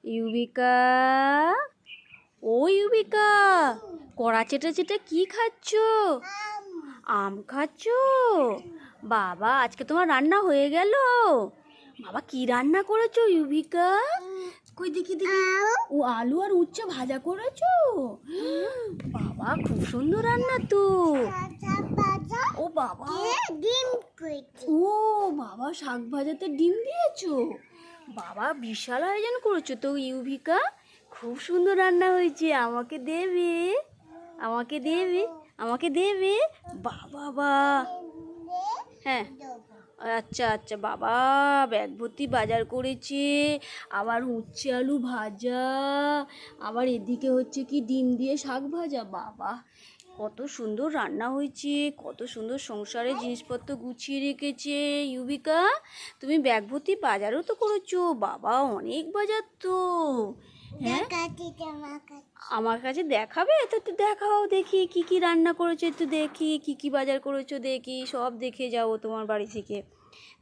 ইউবিকা, ও ইউবিকা, কড়া চেটে চেটে কি খাচ্ছ? আম খাচ্ছ? বাবা, আজকে তোমার রান্না হয়ে গেল? বাবা, কি রান্না করেছো ইউবিকা? কই দেখি দেখি। ও আলু আর উচ্ছে ভাজা করেছো? বাবা, খুব সুন্দর রান্না তো। ও বাবা, ও বাবা, শাক ভাজাতে ডিম দিয়েছো? বাবা, বিশাল আয়োজন করেছো তো ইউবিকা। খুব সুন্দর রান্না হয়েছে। আমাকে দেবে? আমাকে দেবে? আমাকে দেবে? বাবা, হ্যাঁ, আচ্ছা আচ্ছা। বাবা, ব্যাগ ভর্তি বাজার করেছে। আবার উচ্ছে আলু ভাজা, আবার এদিকে হচ্ছে কি ডিম দিয়ে শাক ভাজা। বাবা, কত সুন্দর রান্না হয়েছে, কত সুন্দর সংসারের জিনিসপত্র গুছিয়ে রেখেছে ইউবিকা। তুমি ব্যাগ ভর্তি বাজারও তো করেছো। বাবা, অনেক বাজার তো। হ্যাঁ, আমার কাছে দেখাবে তো? একটু দেখাও দেখি কি কি রান্না করেছো, একটু দেখি কি কি বাজার করেছো, দেখি সব দেখে যাবো তোমার বাড়ি থেকে।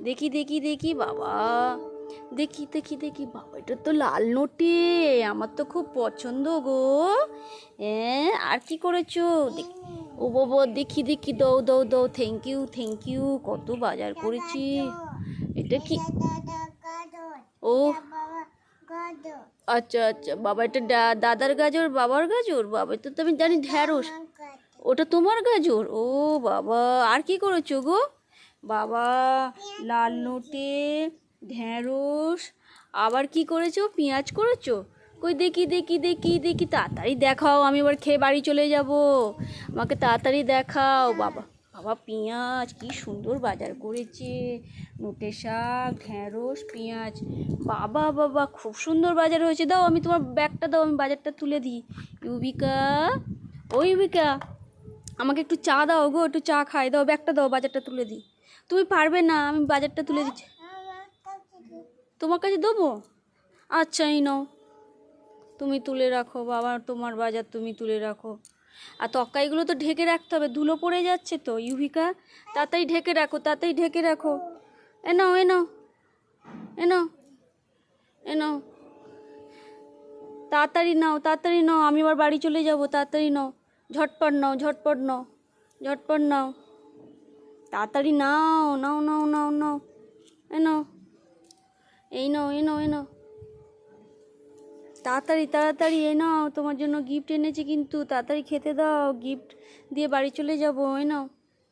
দেখি দেখি দেখি। বাবা, দেখি দেখি দেখি। বাবা, এটা তো লাল নোটে, আমার তো খুব পছন্দ গো। হ্যাঁ, আর কি করেছো? ও বাবা, দেখি দেখি। দাও দাও দাও। Thank you thank you. কত বাজার করেছি। এটা কি? ও আচ্ছা আচ্ছা। বাবা, এটা দাদার গাজর, বাবার গাজর? বাবা, তো আমি জানি ঢ্যাঁড়স। ওটা তোমার গাজর? ও বাবা, আর কি করেছো গো? বাবা, লাল নোটে, ঢ্যাঁড়স, আবার কি করেছো? পেঁয়াজ করেছো? কই দেখি দেখি দেখি দেখি। তাড়াতাড়ি দেখাও, আমি এবার খেয়ে বাড়ি চলে যাব। আমাকে তাড়াতাড়ি দেখাও। বাবা বাবা, পেঁয়াজ কি সুন্দর বাজার করেছে। নোটে শাক, ঢ্যাঁড়স, পেঁয়াজ। বাবা বাবা, খুব সুন্দর বাজার হয়েছে। দাও, আমি তোমার ব্যাগটা দাও, আমি বাজারটা তুলে দিই। ইউবিকা, ও ইউবিকা, আমাকে একটু চা দাও গো, একটু চা খাই। দাও, ব্যাগটা দাও, বাজারটা তুলে দিই। তুমি পারবে না, আমি বাজারটা তুলে দিচ্ছি। তোমার কাছে দেবো? আচ্ছা, এই নাও, তুমি তুলে রাখো। বাবা, তোমার বাজার তুমি তুলে রাখো। আর তরকারিগুলো তো ঢেকে রাখতে হবে, ধুলো পড়ে যাচ্ছে তো ইউভিকা। তাড়াতাড়ি ঢেকে রাখো, তাড়াতাড়ি ঢেকে রাখো। এ নাও এ নাও এ নাও এ নাও। তাড়াতাড়ি নাও, তাড়াতাড়ি নাও, আমি আবার বাড়ি চলে যাব। তাড়াতাড়ি নাও, ঝটপট নাও, ঝটপট নাও, ঝটপট নাও। তাড়াতাড়ি নাও, নাও নাও নাও নাও। এ নাও, এই নাও এ নাও এ নাও। তাড়াতাড়ি তাড়াতাড়ি এ নাও, তোমার জন্য গিফট এনেছি কিন্তু। তাড়াতাড়ি খেতে দাও, গিফট দিয়ে বাড়ি চলে যাবো। এ নাও।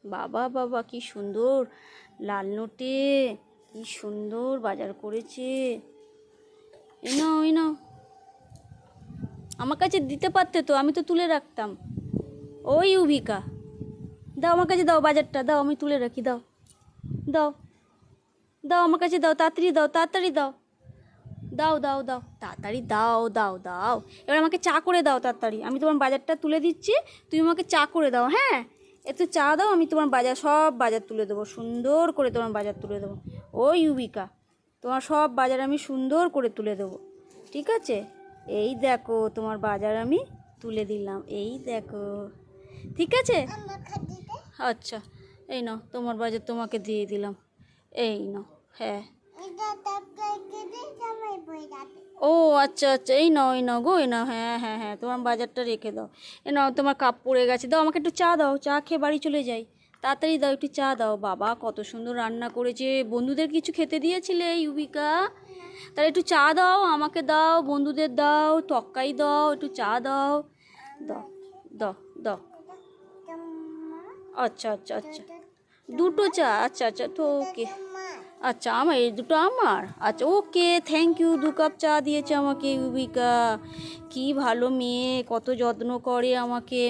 বাবা বাবা, কি সুন্দর লাল নোটে, কি সুন্দর বাজার করেছে। এ নাও এ নাও। আমার কাছে দিতে পারতে তো, আমি তো তুলে রাখতাম। ও ইউভিকা, দাও আমার কাছে, দাও বাজারটা দাও, আমি তুলে রাখি। দাও দাও দাও, আমার কাছে দাও, তাড়াতাড়ি দাও, তাড়াতাড়ি দাও, দাও দাও দাও, তাড়াতাড়ি দাও দাও দাও। এবার আমাকে চা করে দাও তাড়াতাড়ি, আমি তোমার বাজারটা তুলে দিচ্ছি, তুমি আমাকে চা করে দাও। হ্যাঁ, একটু চা দাও, আমি তোমার বাজার সব বাজার তুলে দেবো, সুন্দর করে তোমার বাজার তুলে দেবো। ও ইউবিকা, তোমার সব বাজার আমি সুন্দর করে তুলে দেবো, ঠিক আছে? এই দেখো, তোমার বাজার আমি তুলে দিলাম, এই দেখো, ঠিক আছে? আচ্ছা, এই নাও, তোমার বাজার তোমাকে দিয়ে দিলাম, এই নাও। হ্যাঁ, ও আচ্ছা আচ্ছা, এই নাও এই নাও গো, এই নাও। হ্যাঁ হ্যাঁ হ্যাঁ, তোমার বাজারটা রেখে দাও। এ নাও, তোমার কাপ পড়ে গেছে, দাও আমাকে একটু চা দাও, চা খেয়ে বাড়ি চলে যাই। তাড়াতাড়ি দাও, একটু চা দাও। বাবা, কত সুন্দর রান্না করেছে। বন্ধুদের কিছু খেতে দিয়েছিলে ইউবিকা? তাহলে একটু চা দাও, আমাকে দাও, বন্ধুদের দাও, তক্কাই দাও, একটু চা দাও, দাও দাও দাও। আচ্ছা আচ্ছা আচ্ছা, দুটো চা? আচ্ছা আচ্ছা, তো ওকে। আচ্ছা, আমার এই দুটো আমার? আচ্ছা, ওকে, থ্যাংক ইউ। 2 কাপ চা দিয়েছে আমাকে ইউবিকা। কি ভালো মেয়ে, কত যত্ন করে আমাকে।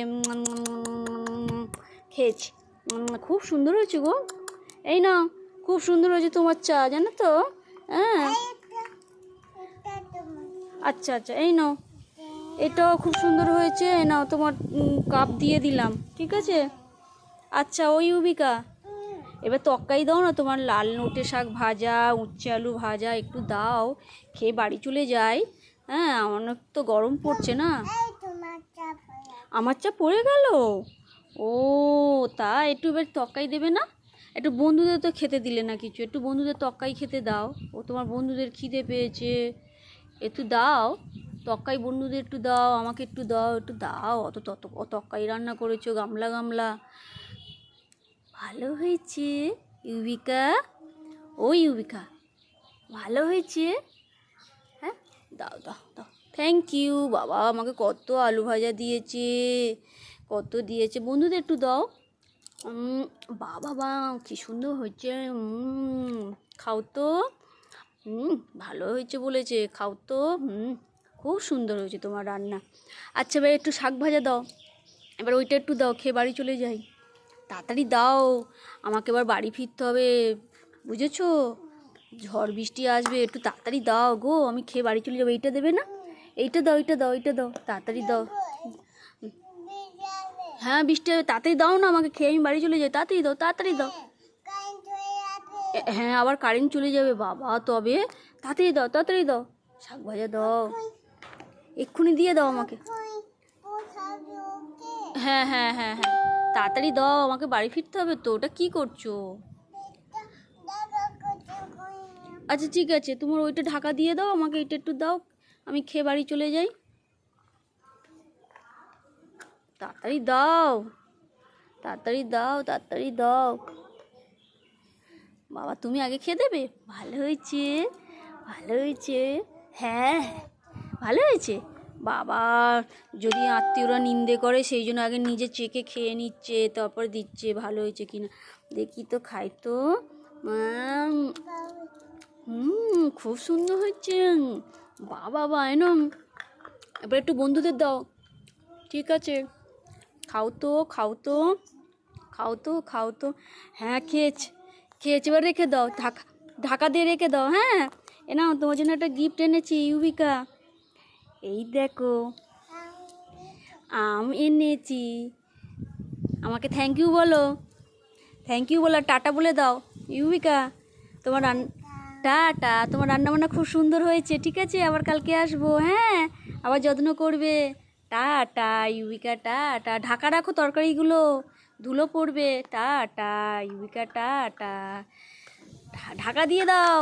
খেয়েছি, খুব সুন্দর হয়েছে গো। এই না, খুব সুন্দর হয়েছে তোমার চা, জানো তো? হ্যাঁ, আচ্ছা আচ্ছা, এই নাও, এটাও খুব সুন্দর হয়েছে। এই নাও, তোমার কাপ দিয়ে দিলাম, ঠিক আছে? আচ্ছা, ওই ইউবিকা, এবার তক্কাই দাও না, তোমার লাল নোটে শাক ভাজা, উচ্ছে আলু ভাজা একটু দাও, খেয়ে বাড়ি চলে যাই। হ্যাঁ, অনেক তো গরম পড়ছে না। আমার চা পড়ে গেল? ও, তা একটু এবার তক্কাই দেবে না? একটু বন্ধুদের তো খেতে দিলে না কিছু, একটু বন্ধুদের তক্কাই খেতে দাও। ও, তোমার বন্ধুদের খিদে পেয়েছে, একটু দাও, তক্কাই বন্ধুদের একটু দাও, আমাকে একটু দাও, একটু দাও। অত তত তক্কাই রান্না করেছো গামলা গামলা। ভালো হয়েছে ইউবিকা, ও ইউবিকা, ভালো হয়েছে। হ্যাঁ, দাও দাও দাও। Thank you. বাবা আমাকে কত আলু ভাজা দিয়েছে, কত দিয়েছে। বন্ধুদের একটু দাও। বাবা বা কী সুন্দর হয়েছে। খাও তো। ভালো হয়েছে বলেছে, খাও তো। খুব সুন্দর হয়েছে তোমার রান্না। আচ্ছা এবার একটু শাক ভাজা দাও, এবার ওইটা একটু দাও, খেয়ে বাড়ি চলে যাই। তাড়াতাড়ি দাও, আমাকে এবার বাড়ি ফিরতে হবে, বুঝেছো? ঝড় বৃষ্টি আসবে, একটু তাড়াতাড়ি দাও গো, আমি খেয়ে বাড়ি চলে যাবো। এইটা দেবে না? এইটা দাও, এইটা দাও, এইটা দাও, তাড়াতাড়ি দাও। হ্যাঁ বৃষ্টি হবে, তাড়াতাড়ি দাও না, আমাকে খেয়ে আমি বাড়ি চলে যাই। তাড়াতাড়ি দাও, তাড়াতাড়ি দাও। হ্যাঁ আবার কারেন্ট চলে যাবে বাবা, তবে তাড়াতাড়ি দাও, তাড়াতাড়ি দাও। শাক ভাজা দাও, এক্ষুনি দিয়ে দাও আমাকে। হ্যাঁ হ্যাঁ হ্যাঁ হ্যাঁ, তাড়াতাড়ি দাও, আমাকে বাড়ি ফিরতে হবে তো। ওটা কি করছো? আচ্ছা ঠিক আছে, তোমার ওইটা ঢাকা দিয়ে দাও, আমাকে এটা একটু দাও, আমি খেয়ে বাড়ি চলে যাই। তাড়াতাড়ি দাও, তাড়াতাড়ি দাও, তাড়াতাড়ি দাও। বাবা তুমি আগে খেয়ে দেবে? ভালো হয়েছে, ভালো হয়েছে। হ্যাঁ ভালো হয়েছে। বাবা যদি আত্মীয়রা নিন্দে করে সেই জন্য আগে নিজে চেখে খেয়ে নিচ্ছে, তারপর দিচ্ছে ভালো হয়েছে কিনা। দেখি তো, খাই তো। খুব সুন্দর হয়েছে। বাবা বা এনম, এবার একটু বন্ধুদের দাও। ঠিক আছে, খাও তো, খাও তো, খাও তো, খাও তো। হ্যাঁ খেয়েছি, খেয়েছি। এবার রেখে দাও, ঢাকা ঢাকা দিয়ে রেখে দাও। হ্যাঁ এ নাও, তোমার জন্য একটা গিফট এনেছি ইউবিকা। এই দেখো, আম এনেছি। আমাকে থ্যাংক ইউ বলো, থ্যাংক ইউ বলো, টাটা বলে দাও ইউবিকা। তোমার টাটা, তোমার রান্নাবান্না খুব সুন্দর হয়েছে। ঠিক আছে, আবার কালকে আসবো। হ্যাঁ আবার যত্ন করবে। Tata ইউবিকা, tata. ঢাকা রাখো তরকারিগুলো, ধুলো পড়বে। Tata ইউবিকা, tata. ঢাকা দিয়ে দাও।